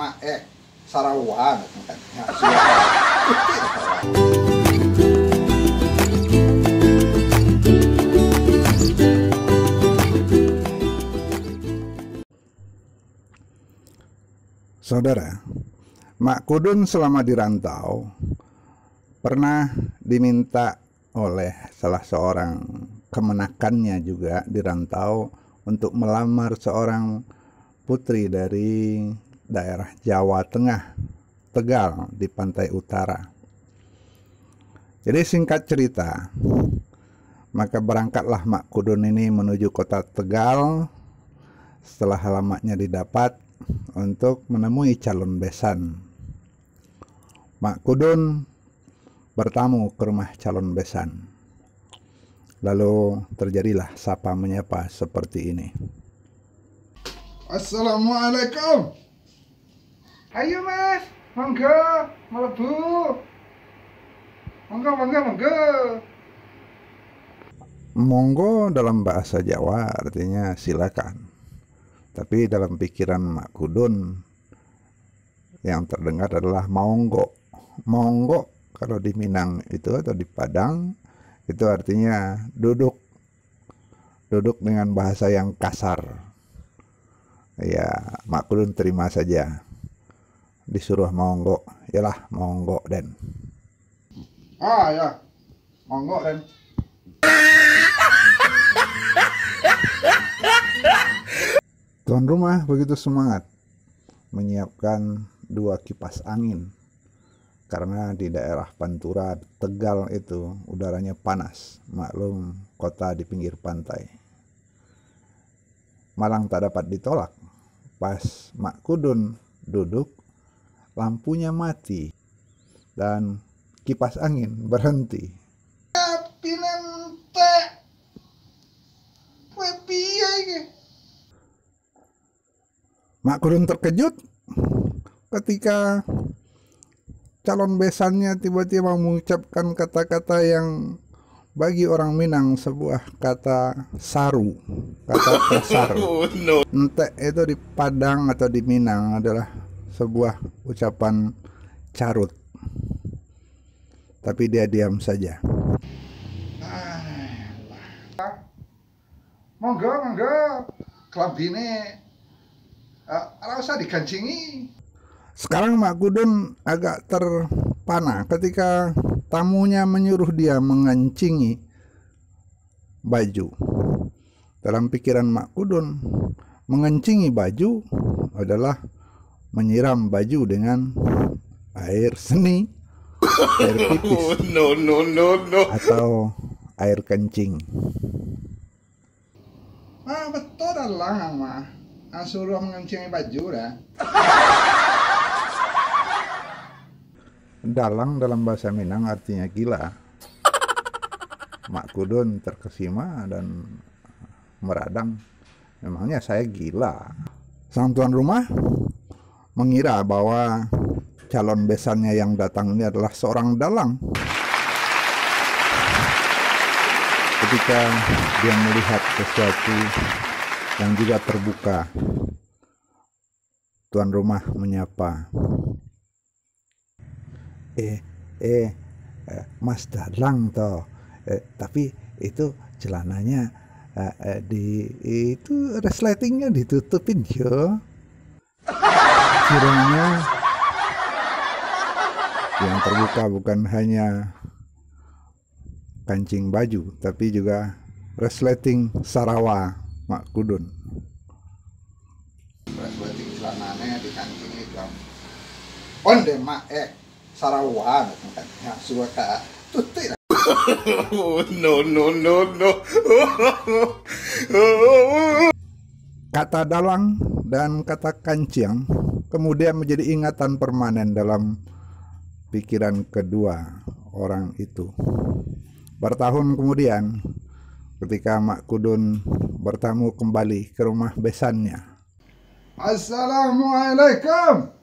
mak Sarawak kan. Ya, Saudara, Mak Kudun selama di rantau pernah diminta oleh salah seorang kemenakannya juga di rantau untuk melamar seorang putri dari daerah Jawa Tengah, Tegal di pantai utara. Jadi singkat cerita, maka berangkatlah Mak Kudun ini menuju kota Tegal setelah alamatnya didapat untuk menemui calon besan. Mak Kudun bertamu ke rumah calon besan. Lalu terjadilah sapa menyapa seperti ini. Assalamualaikum. Ayo mas, monggo, mlebu. Monggo. Monggo dalam bahasa Jawa artinya silakan. Tapi dalam pikiran Mak Kudun yang terdengar adalah monggo. Monggo kalau di Minang itu atau di Padang itu artinya duduk. Duduk dengan bahasa yang kasar. Ya, Mak Kudun terima saja. Disuruh monggo, yalah monggo Den. Ah ya, monggo Den. Tuan rumah begitu semangat menyiapkan 2 kipas angin karena di daerah Pantura Tegal itu udaranya panas, maklum kota di pinggir pantai. Malang tak dapat ditolak. Pas Mak Kudun duduk, lampunya mati dan kipas angin berhenti. Mak Kudun terkejut ketika calon besannya tiba-tiba mengucapkan kata-kata yang bagi orang Minang sebuah kata saru, kata kasar. Entek itu di Padang atau di Minang adalah sebuah ucapan carut. Tapi dia diam saja. Monggo, kelambine ora usah digancingi. Sekarang Mak Kudun agak terpana ketika tamunya menyuruh dia mengancingi baju. Dalam pikiran Mak Kudun, mengancingi baju adalah menyiram baju dengan air seni, air pipis, atau air kencing. Betul lah mah. Suruh mengencingi baju dah. Dalang dalam bahasa Minang artinya gila. Mak Kudun terkesima dan meradang. Memangnya saya gila. Sang tuan rumah mengira bahwa calon besannya yang datang ini adalah seorang dalang. Ketika dia melihat sesuatu yang juga terbuka, tuan rumah menyapa. Mas dalang toh. Tapi itu celananya itu resletingnya ditutupin yo. Kiranya yang terbuka bukan hanya kancing baju, tapi juga resleting Sarawak Mak Kudun. Resleting celananya dikancingi dong. Onde mak Sarawak kan. Ya suka tutir. No. Kata dalang dan kata kancing kemudian menjadi ingatan permanen dalam pikiran kedua orang itu. Bertahun kemudian, ketika Mak Kudun bertamu kembali ke rumah besannya. Assalamualaikum.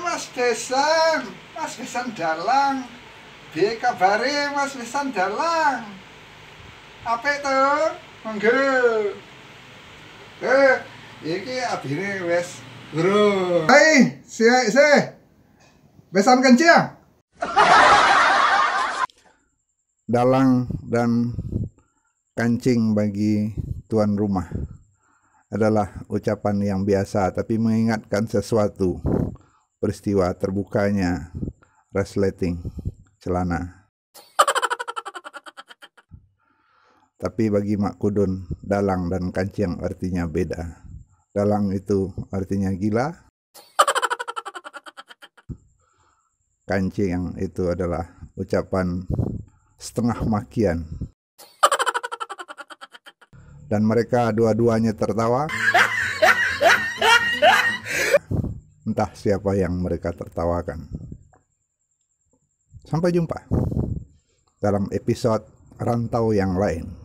Mas besan dalang. Piye kabare Mas besan dalang? Apa itu? Monggo. Iki abine wis Guru. Hai, si besan kencing. Dalang dan kancing bagi tuan rumah adalah ucapan yang biasa, tapi mengingatkan sesuatu, peristiwa terbukanya resleting celana. Tapi bagi Mak Kudun, dalang dan kancing artinya beda. Dalang itu artinya gila, kancing itu adalah ucapan setengah makian. Dan mereka dua-duanya tertawa. Entah siapa yang mereka tertawakan. Sampai jumpa dalam episode rantau yang lain.